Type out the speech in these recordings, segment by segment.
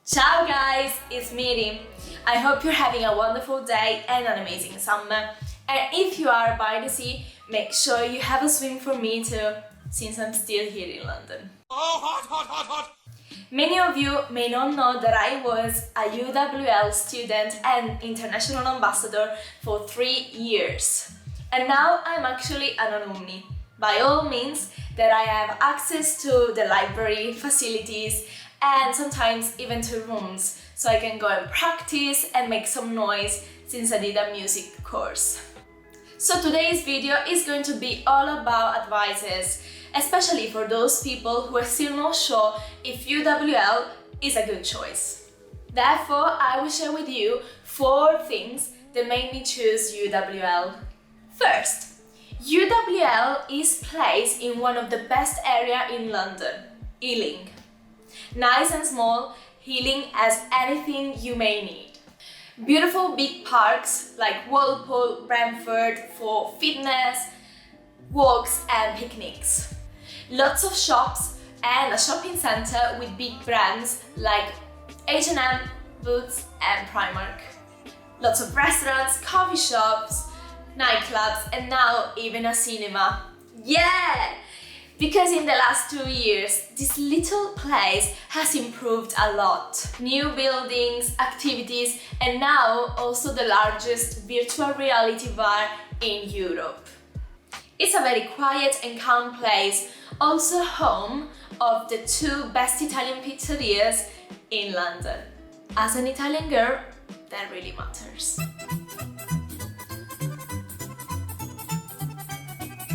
Ciao guys, it's Miriam. I hope you're having a wonderful day and an amazing summer. And if you are by the sea, make sure you have a swim for me too, since I'm still here in London. Oh, hot, hot, hot, hot! Many of you may not know that I was a UWL student and international ambassador for 3 years. And now I'm actually an alumni. By all means, that I have access to the library facilities and sometimes even to rooms, so I can go and practice and make some noise since I did a music course. So today's video is going to be all about advices, especially for those people who are still not sure if UWL is a good choice. Therefore, I will share with you 4 things that made me choose UWL. First, UWL is placed in one of the best areas in London, Ealing. Nice and small, Ealing has anything you may need. Beautiful big parks like Walpole, Brentford for fitness, walks and picnics. Lots of shops and a shopping centre with big brands like H&M, Boots and Primark. Lots of restaurants, coffee shops, nightclubs and now even a cinema. Yeah! Because in the last 2 years, this little place has improved a lot. New buildings, activities, and now also the largest virtual reality bar in Europe. It's a very quiet and calm place, also home of the 2 best Italian pizzerias in London. As an Italian girl, that really matters.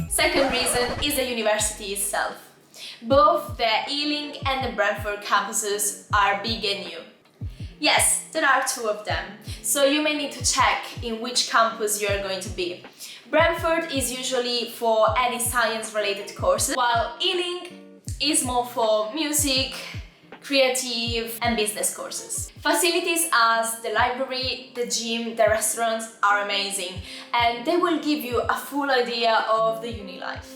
Second reason is the university itself. Both the Ealing and the Brentford campuses are big and new. Yes, there are 2 of them, so you may need to check in which campus you are going to be. Brentford is usually for any science-related courses, while Ealing is more for music, creative and business courses. Facilities as the library, the gym, the restaurants are amazing and they will give you a full idea of the uni life.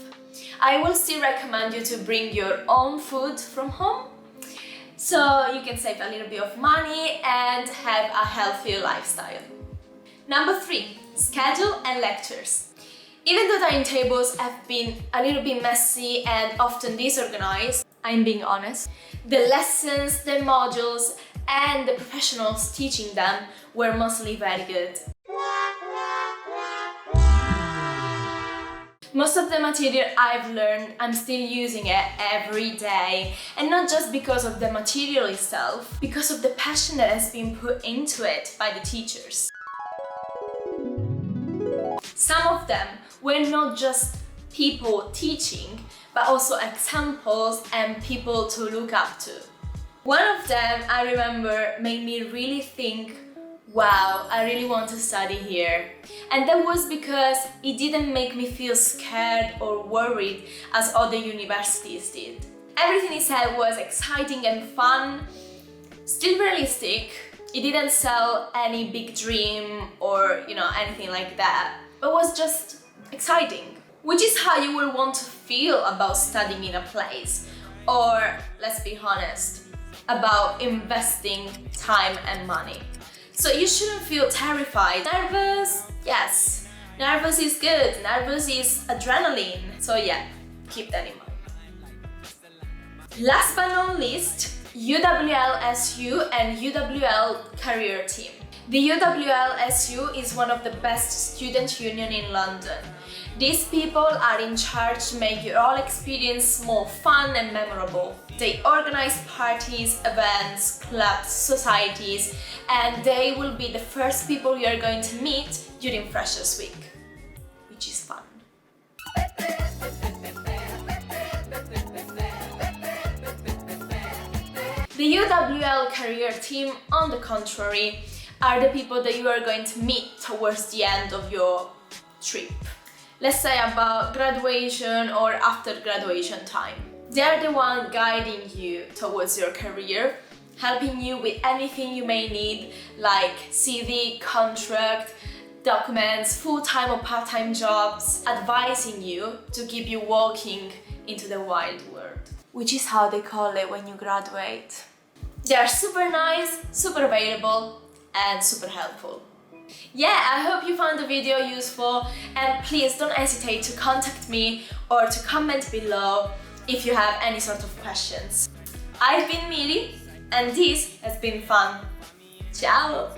I will still recommend you to bring your own food from home so you can save a little bit of money and have a healthier lifestyle. Number 3, schedule and lectures. Even though timetables have been a little bit messy and often disorganized, I'm being honest, the lessons, the modules and the professionals teaching them were mostly very good. Most of the material I've learned, I'm still using it every day, and not just because of the material itself, because of the passion that has been put into it by the teachers. Some of them were not just people teaching, but also examples and people to look up to. One of them I remember made me really think, wow, I really want to study here. And that was because it didn't make me feel scared or worried as other universities did. Everything he said was exciting and fun, still realistic. It didn't sell any big dream or anything like that. It was just exciting, which is how you will want to feel about studying in a place, or let's be honest, about investing time and money. So you shouldn't feel terrified. Nervous? Yes. Nervous is good. Nervous is adrenaline. So yeah, keep that in mind. Last but not least, UWL SU and UWL Career Team. The UWL SU is one of the best student union in London. These people are in charge to make your whole experience more fun and memorable. They organize parties, events, clubs, societies, and they will be the first people you are going to meet during Freshers Week, which is fun. The UWL Career Team, on the contrary, are the people that you are going to meet towards the end of your trip. Let's say about graduation or after graduation time. They are the one guiding you towards your career, helping you with anything you may need, like CV, contract, documents, full-time or part-time jobs, advising you to keep you walking into the wild world, which is how they call it when you graduate. They are super nice, super available, and super helpful. Yeah, I hope you found the video useful, and please don't hesitate to contact me or to comment below if you have any sort of questions. I've been Miri, and this has been fun. Ciao!